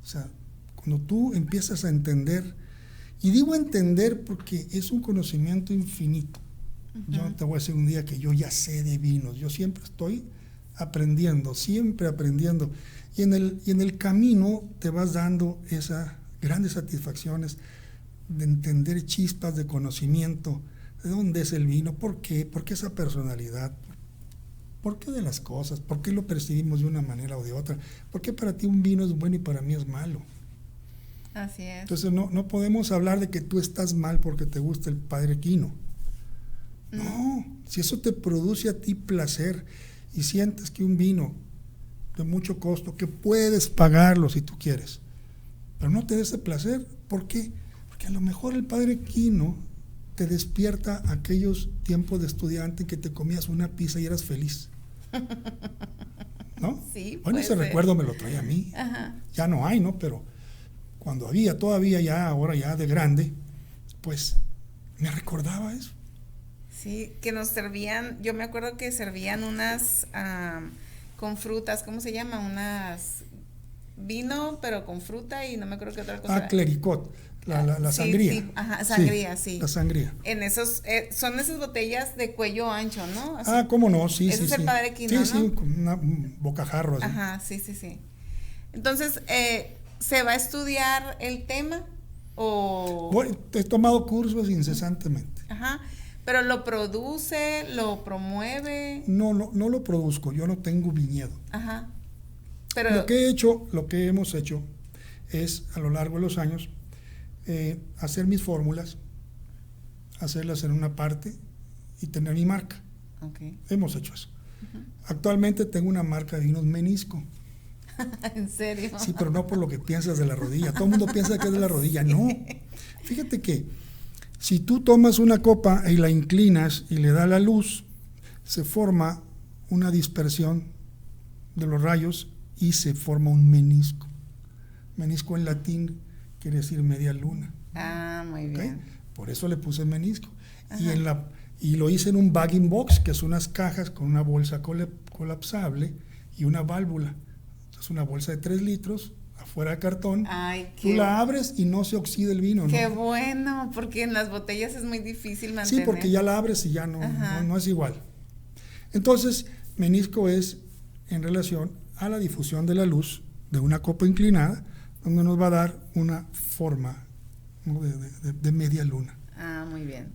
O sea, cuando tú empiezas a entender, y digo entender porque es un conocimiento infinito. Yo te voy a decir un día que yo ya sé de vinos, yo siempre estoy aprendiendo, siempre aprendiendo. Y en el camino te vas dando esas grandes satisfacciones de entender chispas de conocimiento, de dónde es el vino, por qué esa personalidad, por qué de las cosas, por qué lo percibimos de una manera o de otra, por qué para ti un vino es bueno y para mí es malo. Así es. Entonces no podemos hablar de que tú estás mal porque te gusta el Padre Quino. No, si eso te produce a ti placer y sientes que un vino de mucho costo, que puedes pagarlo si tú quieres, pero no te dé ese placer, ¿por qué? Porque a lo mejor el Padre Quino te despierta aquellos tiempos de estudiante en que te comías una pizza y eras feliz. ¿No? Sí, bueno, ese recuerdo me lo trae a mí. Ajá. Ya no hay, ¿no? Pero cuando había, todavía ya, ahora ya de grande, pues me recordaba eso. Sí, que nos servían, yo me acuerdo que servían unas con frutas, ¿cómo se llama? Unas vino, pero con fruta y no me acuerdo qué otra cosa. Clericot, la sí, sangría. Sí, ajá, sangría, sí. La sangría. En esos, son esas botellas de cuello ancho, ¿no? Así. ¿Cómo no? Sí, Ese sí, es sí. el Padre Quino, Sí, ¿no? sí, con un bocajarro así. Ajá, sí. Entonces, ¿se va a estudiar el tema o...? Bueno, he tomado cursos incesantemente. Ajá, pero ¿lo produce, lo promueve? No lo produzco, yo no tengo viñedo. Ajá, pero... Lo que hemos hecho es, a lo largo de los años, hacer mis fórmulas, hacerlas en una parte y tener mi marca. Okay. Hemos hecho eso. Actualmente tengo una marca de vinos Menisco. ¿En serio? Sí, pero no por lo que piensas de la rodilla. Todo el mundo piensa que es de la rodilla. No. Fíjate que si tú tomas una copa y la inclinas y le da la luz, se forma una dispersión de los rayos y se forma un menisco. Menisco en latín quiere decir media luna. Muy bien. Por eso le puse menisco. Ajá. Y lo hice en un bagging box, que son unas cajas con una bolsa colapsable y una válvula. Es una bolsa de 3 litros, afuera de cartón. Ay, tú la abres y no se oxida el vino. Qué ¿no? Bueno, porque en las botellas es muy difícil mantener. Sí, porque ya la abres y ya no es igual. Entonces, menisco es en relación a la difusión de la luz de una copa inclinada, donde nos va a dar una forma, ¿no? de media luna. Muy bien.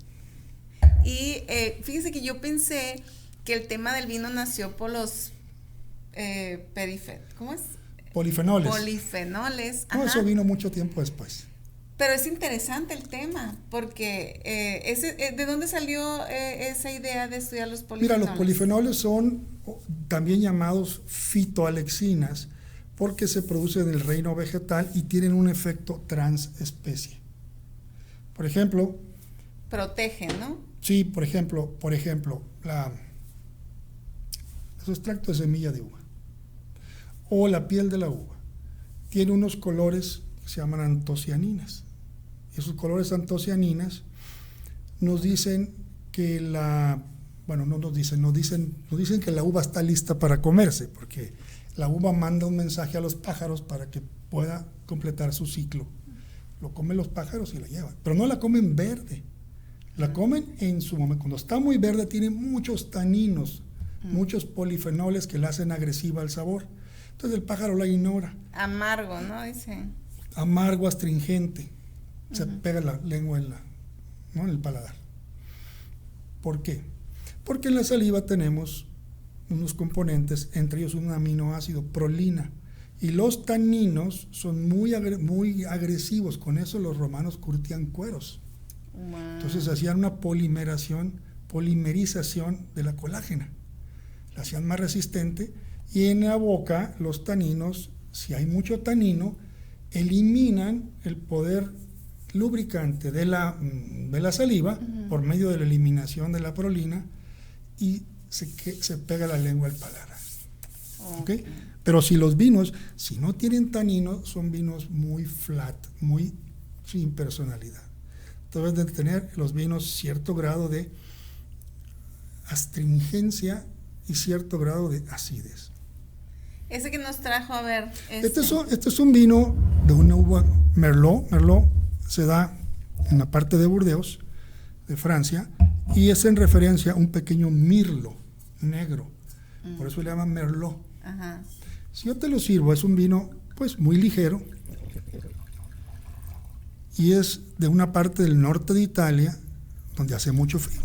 Y fíjese que yo pensé que el tema del vino nació por los ¿cómo es? Polifenoles. Polifenoles. No, eso vino mucho tiempo después. Pero es interesante el tema, porque ¿de dónde salió esa idea de estudiar los polifenoles? Mira, los polifenoles son también llamados fitoalexinas, porque se producen en el reino vegetal y tienen un efecto transespecie. Por ejemplo, Protegen, ¿no? sí, por ejemplo, los extractos de semilla de uva o la piel de la uva tiene unos colores que se llaman antocianinas. Esos colores antocianinas nos dicen que nos dicen que la uva está lista para comerse, porque la uva manda un mensaje a los pájaros para que pueda completar su ciclo. Lo comen los pájaros y la llevan, pero no la comen verde, la comen en su momento. Cuando está muy verde tiene muchos taninos, muchos polifenoles que la hacen agresiva al sabor. Entonces el pájaro la ignora. Amargo, ¿no? Dice. Amargo, astringente. Se pega la lengua en el paladar. ¿Por qué? Porque en la saliva tenemos unos componentes, entre ellos un aminoácido, prolina. Y los taninos son muy agresivos. Con eso los romanos curtían cueros. Wow. Entonces hacían una polimerización de la colágena. La hacían más resistente. Y en la boca, los taninos, si hay mucho tanino, eliminan el poder lubricante de la saliva por medio de la eliminación de la prolina y se pega la lengua al paladar. ¿Okay? Pero si los vinos, si no tienen tanino, son vinos muy flat, muy sin personalidad. Entonces deben tener los vinos cierto grado de astringencia y cierto grado de acidez. Ese que nos trajo, a ver. Este es un vino de una uva Merlot. Merlot se da en la parte de Burdeos, de Francia, y es en referencia a un pequeño mirlo negro. Por eso le llaman Merlot. Ajá. Si yo te lo sirvo, es un vino pues muy ligero y es de una parte del norte de Italia donde hace mucho frío.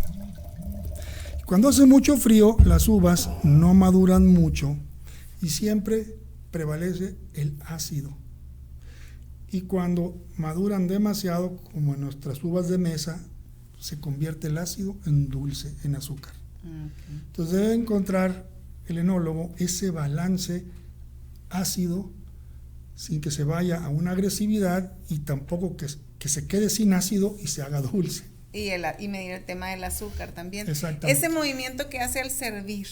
Cuando hace mucho frío, las uvas no maduran mucho y siempre prevalece el ácido. Y cuando maduran demasiado, como en nuestras uvas de mesa, se convierte el ácido en dulce, en azúcar. Okay. Entonces debe encontrar el enólogo ese balance ácido sin que se vaya a una agresividad y tampoco que se quede sin ácido y se haga dulce. Y medir el tema del azúcar también. Exactamente. Ese movimiento que hace al servir.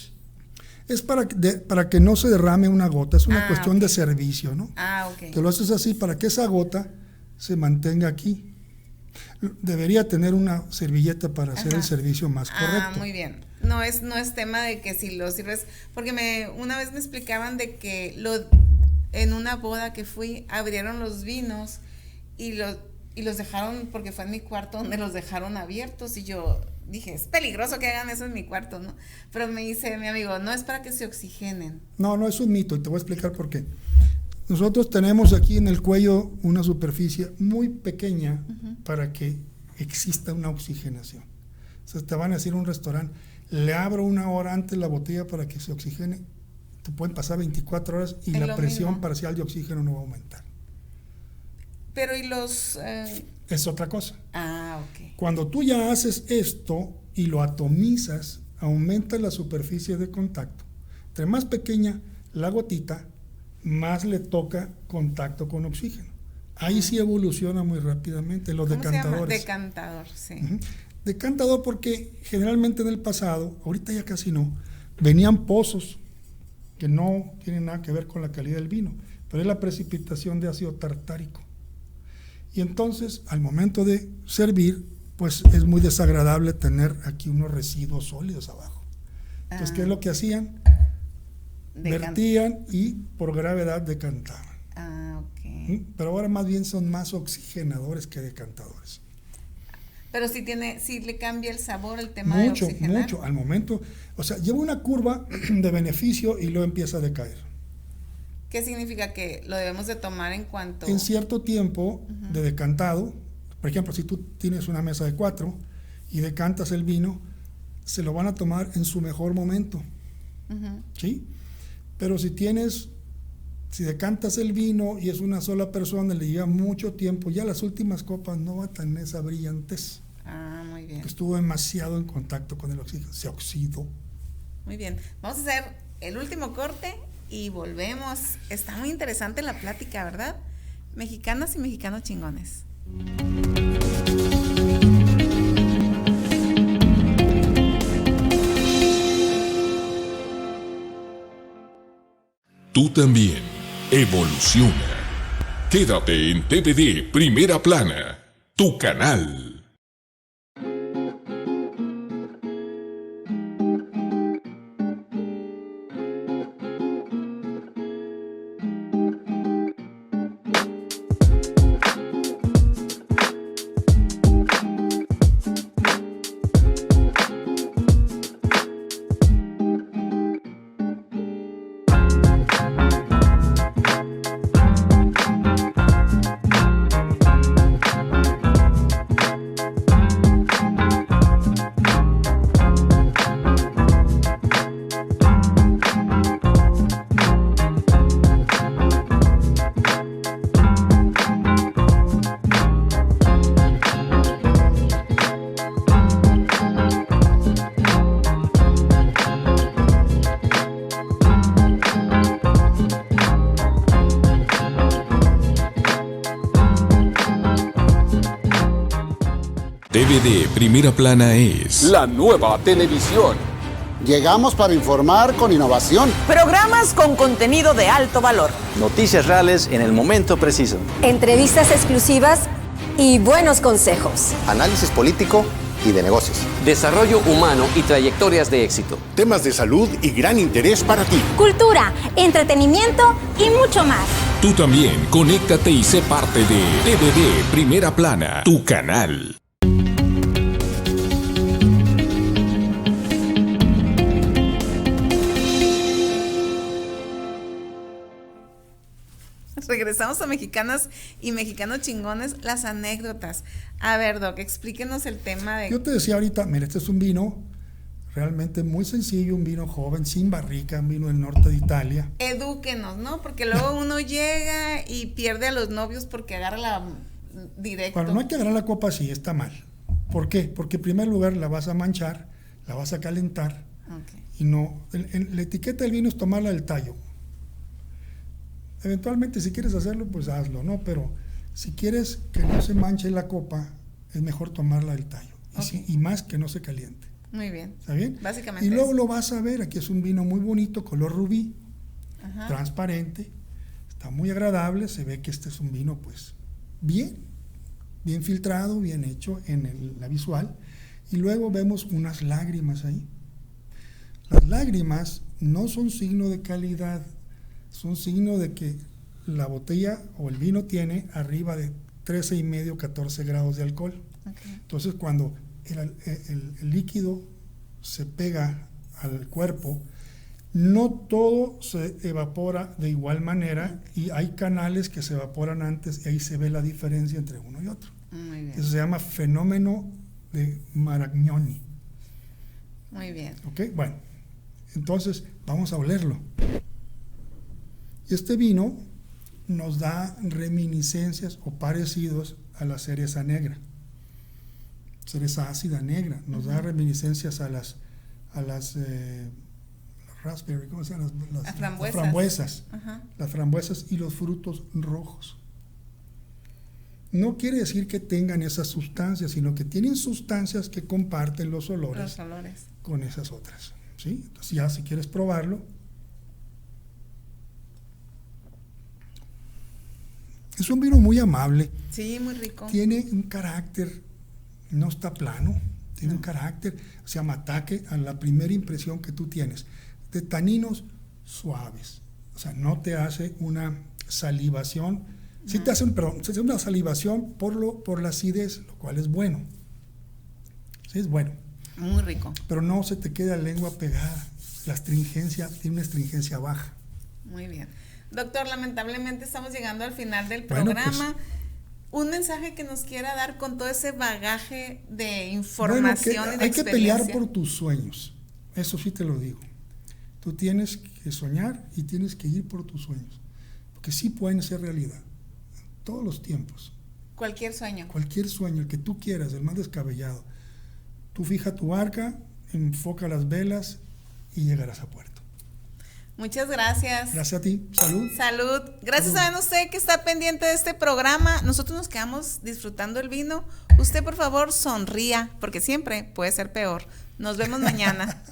Es para que no se derrame una gota, es una cuestión de servicio, ¿no? Ok. Te lo haces así para que esa gota se mantenga aquí. Debería tener una servilleta para hacer el servicio más correcto. Muy bien. No es tema de que si lo sirves, porque una vez me explicaban de que en una boda que fui, abrieron los vinos y los dejaron, porque fue en mi cuarto donde los dejaron abiertos, y yo dije, es peligroso que hagan eso en mi cuarto, ¿no? Pero me dice mi amigo, no es para que se oxigenen. No es un mito, y te voy a explicar por qué. Nosotros tenemos aquí en el cuello una superficie muy pequeña para que exista una oxigenación. Entonces te van a decir a un restaurante, le abro 1 hora antes la botella para que se oxigene, te pueden pasar 24 horas y la presión parcial de oxígeno no va a aumentar. Pero ¿y los...? Es otra cosa. Ok. Cuando tú ya haces esto y lo atomizas, aumenta la superficie de contacto. Entre más pequeña la gotita, más le toca contacto con oxígeno. Ahí sí evoluciona muy rápidamente los decantadores. ¿Cómo se llama? Decantador, sí. Decantador porque generalmente en el pasado, ahorita ya casi no, venían pozos que no tienen nada que ver con la calidad del vino, pero es la precipitación de ácido tartárico. Y entonces, al momento de servir, pues es muy desagradable tener aquí unos residuos sólidos abajo. Entonces, ¿qué es lo que hacían? Vertían y por gravedad decantaban. Ok. Pero ahora más bien son más oxigenadores que decantadores. Pero sí le cambia el sabor, el tema de oxigenar. Mucho. Al momento, o sea, lleva una curva de beneficio y luego empieza a decaer. ¿Qué significa? Que lo debemos de tomar en cuanto... En cierto tiempo de decantado, por ejemplo, si tú tienes una mesa de 4 y decantas el vino, se lo van a tomar en su mejor momento. ¿Sí? Pero si decantas el vino y es una sola persona, le lleva mucho tiempo, ya las últimas copas no va a tener esa brillantez. Muy bien. Estuvo demasiado en contacto con el oxígeno, se oxidó. Muy bien. Vamos a hacer el último corte y volvemos. Está muy interesante la plática, ¿verdad? Mexicanas y mexicanos chingones. Tú también evoluciona. Quédate en TVD Primera Plana, tu canal. TVD Primera Plana es la nueva televisión. Llegamos para informar con innovación. Programas con contenido de alto valor. Noticias reales en el momento preciso. Entrevistas exclusivas y buenos consejos. Análisis político y de negocios. Desarrollo humano y trayectorias de éxito. Temas de salud y gran interés para ti. Cultura, entretenimiento y mucho más. Tú también, conéctate y sé parte de TVD Primera Plana, tu canal. Regresamos a Mexicanas y Mexicanos Chingones, las anécdotas. A ver, Doc, explíquenos el tema de... Yo te decía ahorita, mira, este es un vino realmente muy sencillo, un vino joven, sin barrica, un vino del norte de Italia. Edúquenos, ¿no? Porque luego uno llega y pierde a los novios porque agarra la directo. Bueno, no hay que agarrar la copa así, está mal. ¿Por qué? Porque en primer lugar la vas a manchar, la vas a calentar. Okay. Y no, la etiqueta del vino es tomarla del tallo. Eventualmente, si quieres hacerlo, pues hazlo, ¿no? Pero si quieres que no se manche la copa, es mejor tomarla del tallo. Okay. Y más que no se caliente. Muy bien. ¿Está bien? Básicamente. Y luego lo vas a ver, aquí es un vino muy bonito, color rubí, transparente, está muy agradable, se ve que este es un vino, pues, bien filtrado, bien hecho en la visual. Y luego vemos unas lágrimas ahí. Las lágrimas no son signo de calidad, son signo de que la botella o el vino tiene arriba de 13,5, 14 grados de alcohol. Okay. Entonces, cuando el líquido se pega al cuerpo, no todo se evapora de igual manera y hay canales que se evaporan antes y ahí se ve la diferencia entre uno y otro. Muy bien. Eso se llama fenómeno de Maragnoni. Muy bien. Ok, bueno, entonces vamos a olerlo. Este vino nos da reminiscencias o parecidos a la cereza negra, cereza ácida negra, nos da reminiscencias a las raspberry, ¿cómo se llaman? Las frambuesas, las frambuesas y los frutos rojos. No quiere decir que tengan esas sustancias, sino que tienen sustancias que comparten los olores con esas otras, ¿sí? Entonces ya si quieres probarlo. Es un vino muy amable. Sí, muy rico. Tiene un carácter, no está plano, tiene un carácter, se llama ataque a la primera impresión que tú tienes, de taninos suaves. O sea, no te hace una salivación, sí te hace una salivación por la acidez, lo cual es bueno. Sí, es bueno. Muy rico. Pero no se te queda la lengua pegada. La astringencia, tiene una astringencia baja. Muy bien. Doctor, lamentablemente estamos llegando al final del programa. Pues, un mensaje que nos quiera dar con todo ese bagaje de información y de experiencia. Hay que pelear por tus sueños. Eso sí te lo digo. Tú tienes que soñar y tienes que ir por tus sueños. Porque sí pueden ser realidad. Todos los tiempos. Cualquier sueño. Cualquier sueño, el que tú quieras, el más descabellado. Tú fija tu barca, enfoca las velas y llegarás a puerto. Muchas gracias. Gracias a ti. Salud. Salud. Gracias a usted que está pendiente de este programa. Nosotros nos quedamos disfrutando el vino. Usted, por favor, sonría, porque siempre puede ser peor. Nos vemos mañana.